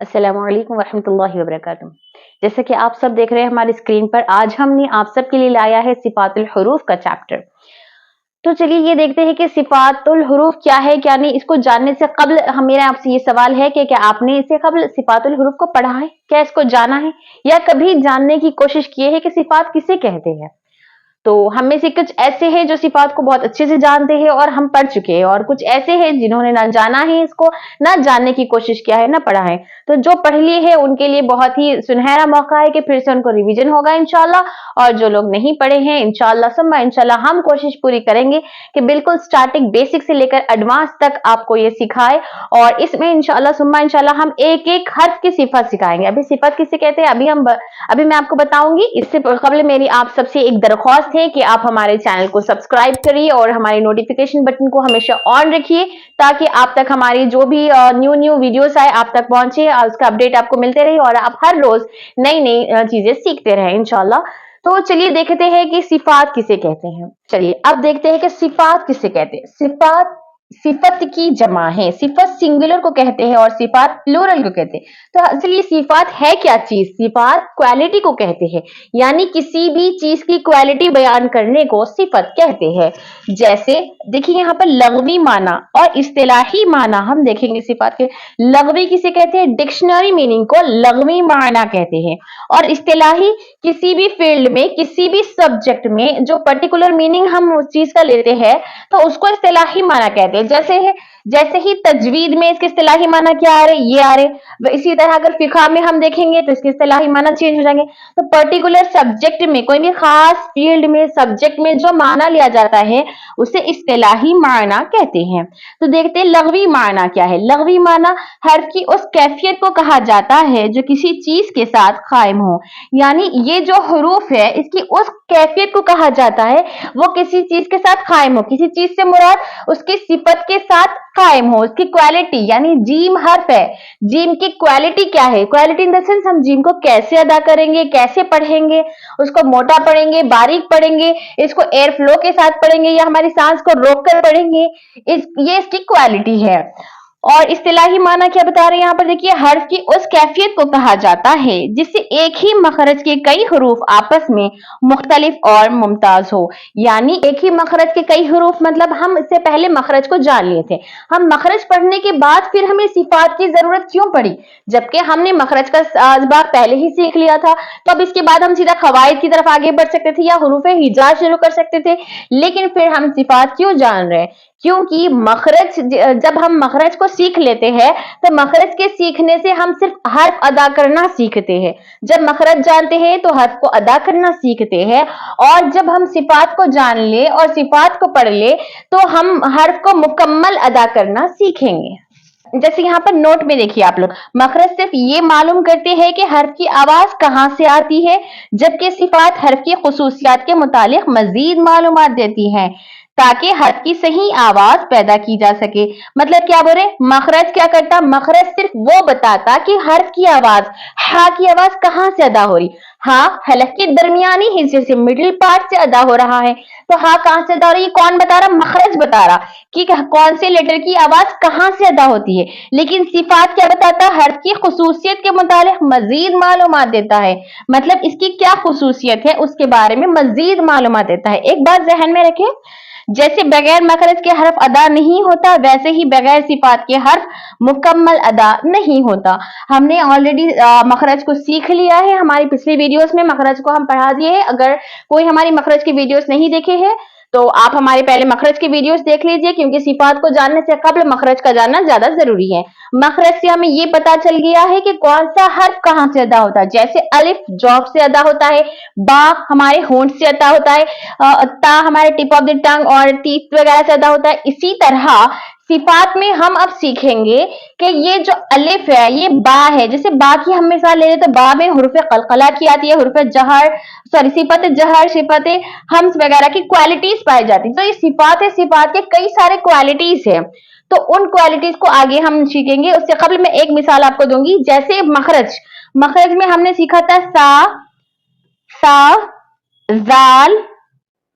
अस्सलाम वालेकुम वरहमतुल्लाहि वबरकातुहू। जैसे कि आप सब देख रहे हैं हमारी स्क्रीन पर, आज हमने आप सब के लिए लाया है सिफातुल हुरूफ का चैप्टर। तो चलिए ये देखते हैं कि सिफातुल हुरूफ क्या है क्या नहीं। इसको जानने से कबल मेरा आपसे ये सवाल है कि क्या आपने इससे कबल सिफातुल हुरूफ को पढ़ा है, क्या इसको जाना है, या कभी जानने की कोशिश की है कि सिफात किसे कहते हैं। तो हम में से कुछ ऐसे हैं जो सिफात को बहुत अच्छे से जानते हैं और हम पढ़ चुके हैं, और कुछ ऐसे हैं जिन्होंने ना जाना है इसको, ना जानने की कोशिश किया है, ना पढ़ा है। तो जो पढ़ लिए है उनके लिए बहुत ही सुनहरा मौका है कि फिर से उनको रिवीजन होगा इंशाल्लाह। और जो लोग नहीं पढ़े हैं, इंशाल्लाह सुम्मा इंशाल्लाह हम कोशिश पूरी करेंगे कि बिल्कुल स्टार्टिंग बेसिक से लेकर एडवांस तक आपको ये सिखाए। और इसमें इंशाल्लाह सुम्मा इंशाल्लाह हम एक एक हर्फ की सिफत सिखाएंगे। अभी सिफत किसे कहते हैं अभी मैं आपको बताऊंगी। इससे कबल मेरी आप सबसे एक दरख्वास्त है कि आप हमारे चैनल को सब्सक्राइब करिए और हमारे नोटिफिकेशन बटन को हमेशा ऑन रखिए, ताकि आप तक हमारी जो भी न्यू वीडियोस आए आप तक पहुंचे, उसका अपडेट आपको मिलते रहे और आप हर रोज नई नई चीजें सीखते रहे इंशाल्लाह। तो चलिए देखते हैं कि सिफात किसे कहते हैं। चलिए अब देखते हैं कि सिफात किसे कहते हैं। सिफात सिफत की जमा है। सिफत सिंगुलर को कहते हैं और सिफात प्लूरल को कहते हैं। तो असली सिफात है क्या चीज? सिफात क्वालिटी को कहते हैं, यानी किसी भी चीज की क्वालिटी बयान करने को सिफत कहते हैं। जैसे देखिए यहाँ पर लग़वी माना और इस्तिलाही माना हम देखेंगे सिफात के। लग़वी किसे कहते हैं? डिक्शनरी मीनिंग को लग़वी माना कहते हैं। और इस्तिलाही किसी भी फील्ड में, किसी भी सब्जेक्ट में जो पर्टिकुलर मीनिंग हम उस चीज का लेते हैं तो उसको इस्तिलाही माना कहते हैं। जैसे ही तजवीद में इसके इस्तिलाही माना क्या आ रहे, ये आ रहे। इसी तरह अगर फिक़ह में हम देखेंगे तो इसके इस्तिलाही माना चेंज हो जाएंगे। तो पर्टिकुलर सब्जेक्ट में, कोई भी खास फील्ड में, सब्जेक्ट में जो माना लिया जाता है उसे इस्तिलाही माना कहते हैं। तो देखते हैं लग़वी माना क्या है। लग़वी माना हर्फ की उस कैफियत को कहा जाता है जो किसी चीज के साथ कायम हो, यानी ये जो हुरूफ है इसकी उस कैफियत को कहा जाता है वो किसी चीज के साथ कायम हो। किसी चीज से मुराद उसकी सिफत के साथ कायम हो। उसकी क्वालिटी, यानी जीम हर्फ है, जीम की क्वालिटी क्या है? क्वालिटी इन द सेंस हम जीम को कैसे अदा करेंगे, कैसे पढ़ेंगे, उसको मोटा पढ़ेंगे, बारीक पढ़ेंगे, इसको एयर फ्लो के साथ पढ़ेंगे या हमारी सांस को रोक कर पढ़ेंगे, ये इसकी क्वालिटी है। और इस्तिलाही माना क्या बता रहे हैं यहाँ पर देखिए, हर्फ की उस कैफियत को कहा जाता है जिससे एक ही मखरज के कई हुरूफ आपस में मुख्तलिफ और मुमताज हो। यानी एक ही मखरज के कई हुरूफ, मतलब हम इससे पहले मखरज को जान लिए थे, हम मखरज पढ़ने के बाद फिर हमें सिफात की जरूरत क्यों पड़ी, जबकि हमने मखरज का असबाब पहले ही सीख लिया था। तो अब इसके बाद हम सीधा कवायद की तरफ आगे बढ़ सकते थे या हुरूफे हिजा शुरू कर सकते थे, लेकिन फिर हम सिफात क्यों जान रहे हैं? क्योंकि मखरज, जब हम मखरज को सीख लेते हैं तो मखरज के सीखने से हम सिर्फ हर्फ अदा करना सीखते हैं। जब मखरज जानते हैं तो हर्फ को अदा करना सीखते हैं, और जब हम सिफात को जान ले और सिफात को पढ़ ले तो हम हर्फ को मुकम्मल अदा करना सीखेंगे। जैसे यहाँ पर नोट में देखिए आप लोग, मखरज सिर्फ ये मालूम करते हैं कि हर्फ की आवाज कहाँ से आती है, जबकि सिफात हर्फ की खुसूसियात के मुतालिक मजीद मालूमात देती हैं ताकि हर्फ की सही आवाज पैदा की जा सके। मतलब क्या बोले, मखरज क्या करता? मखरज सिर्फ वो बताता कि हर्फ की आवाज, हा की आवाज कहाँ से अदा हो रही। हाँ हलक के दरमियानी हिस्से से, मिडिल पार्ट से अदा हो रहा है। तो हा कहाँ से अदा हो रही है? कौन बता रहा? मखरज बता रहा कि कौन से लेटर की आवाज कहाँ से अदा होती है। लेकिन सिफात क्या बताता? हर्फ की खुसूसियत के मुतालिक मजीद मालूमात देता है। मतलब इसकी क्या खुसूसियत है उसके बारे में मजीद मालूमात देता है। एक बात जहन में रखें, जैसे बगैर मखरज के हर्फ अदा नहीं होता, वैसे ही बगैर सिफात के हर्फ मुकम्मल अदा नहीं होता। हमने ऑलरेडी मखरज को सीख लिया है, हमारी पिछली वीडियोस में मखरज को हम पढ़ा दिए हैं। अगर कोई हमारी मखरज की वीडियोस नहीं देखे हैं तो आप हमारे पहले मखरज की वीडियोस देख लीजिए, क्योंकि सिफात को जानने से कबल मखरज का जानना ज्यादा जरूरी है। मखरज से हमें ये पता चल गया है कि कौन सा हर्फ कहाँ से अदा होता है। जैसे अलिफ जॉब से अदा होता है, बा हमारे होंठ से अदा होता है, ता हमारे टिप ऑफ द टंग और टीथ वगैरह से अदा होता है। इसी तरह सिफात में हम अब सीखेंगे कि ये जो अलिफ है ये बा है। जैसे बा की हम मिसाल ले लें तो बा में हुरूफ कलकला की आती है, हुरूफ जहर, सॉरी सिफत जहर, सिफत हम्स वगैरह की क्वालिटीज पाई जाती है। तो ये सिफात है, सिफात के कई सारे क्वालिटीज है, तो उन क्वालिटीज को आगे हम सीखेंगे। उससे कबल मैं एक मिसाल आपको दूंगी। जैसे मखरज, मखरज में हमने सीखा था सा, सा, जाल,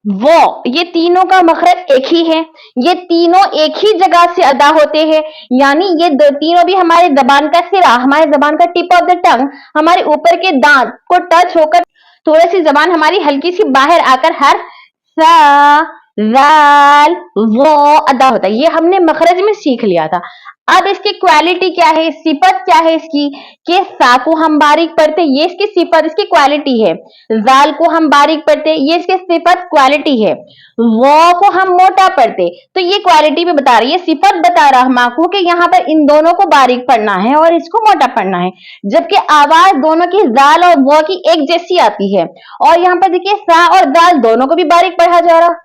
वो, ये तीनों का मखरज एक ही है, ये तीनों एक ही जगह से अदा होते हैं, यानी ये तीनों भी हमारे जबान का सिरा, हमारे जबान का टिप ऑफ द टंग, हमारे ऊपर के दांत को टच होकर थोड़ी सी जबान हमारी हल्की सी बाहर आकर हर सा, जाल, वो अदा होता है। ये हमने मखरज में सीख लिया था। अब इसकी क्वालिटी क्या है, सिफत क्या है इसकी, कि सा को हम बारीक पढ़ते, ये इसकी सिफत, इसकी क्वालिटी है। जाल को हम बारीक पढ़ते, ये इसकी सिफत क्वालिटी है। वो को हम मोटा पढ़ते, तो ये क्वालिटी पे बता रही है, सिफत बता रहा हम आपको कि यहाँ पर इन दोनों को बारीक पढ़ना है और इसको मोटा पढ़ना है, जबकि आवाज दोनों की जाल और वो की एक जैसी आती है। और यहाँ पर देखिए सा और जाल दोनों को भी बारीक पढ़ा जा रहा।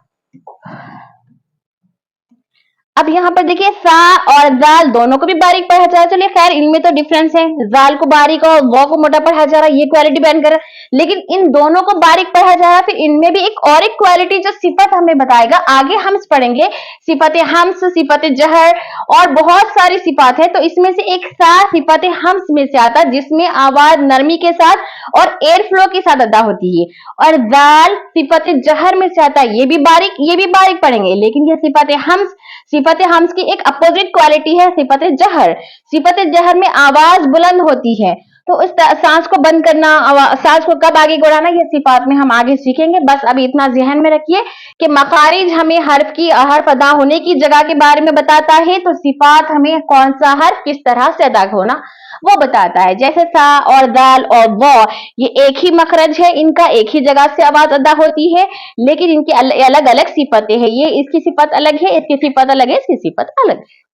अब यहाँ पर देखिए सा और जाल दोनों को भी बारीक पढ़ा जा रहा है। चलिए खैर इनमें तो डिफरेंस है, जाल को बारीक और वो को मोटा पढ़ा जा रहा है, ये क्वालिटी बयान कर रहा है, लेकिन इन दोनों को बारीक पढ़ा जा रहा है। फिर इनमें भी एक और एक क्वालिटी जो सिफत हमें बताएगा, आगे हम पढ़ेंगे सिफत हम्स, सिफत जहर और बहुत सारी सिफात है। तो इसमें से एक सा सिफत हम्स में से आता है, जिसमें आवाज नरमी के साथ और एयर फ्लो के साथ अदा होती है। और जाल सिफत जहर में से आता है, ये भी बारीक पढ़ेंगे, लेकिन ये सिफत हम्स की एक अपोजिट क्वालिटी है सिफत जहर। सिफत जहर में आवाज बुलंद होती है, तो इस सांस को बंद करना, सांस को कब आगे बढ़ाना, ये सिफात में हम आगे सीखेंगे। बस अभी इतना जहन में रखिए कि मखारिज हमें हर्फ अदा होने की जगह के बारे में बताता है, तो सिफात हमें कौन सा हर्फ किस तरह से अदा होना वो बताता है। जैसे सा और दाल और वो, ये एक ही मखरज है, इनका एक ही जगह से आवाज अदा होती है, लेकिन इनकी अलग अलग सिफतें हैं। ये इसकी सिफत अलग है, इसकी सिफत अलग है, इसकी सिफत अलग है।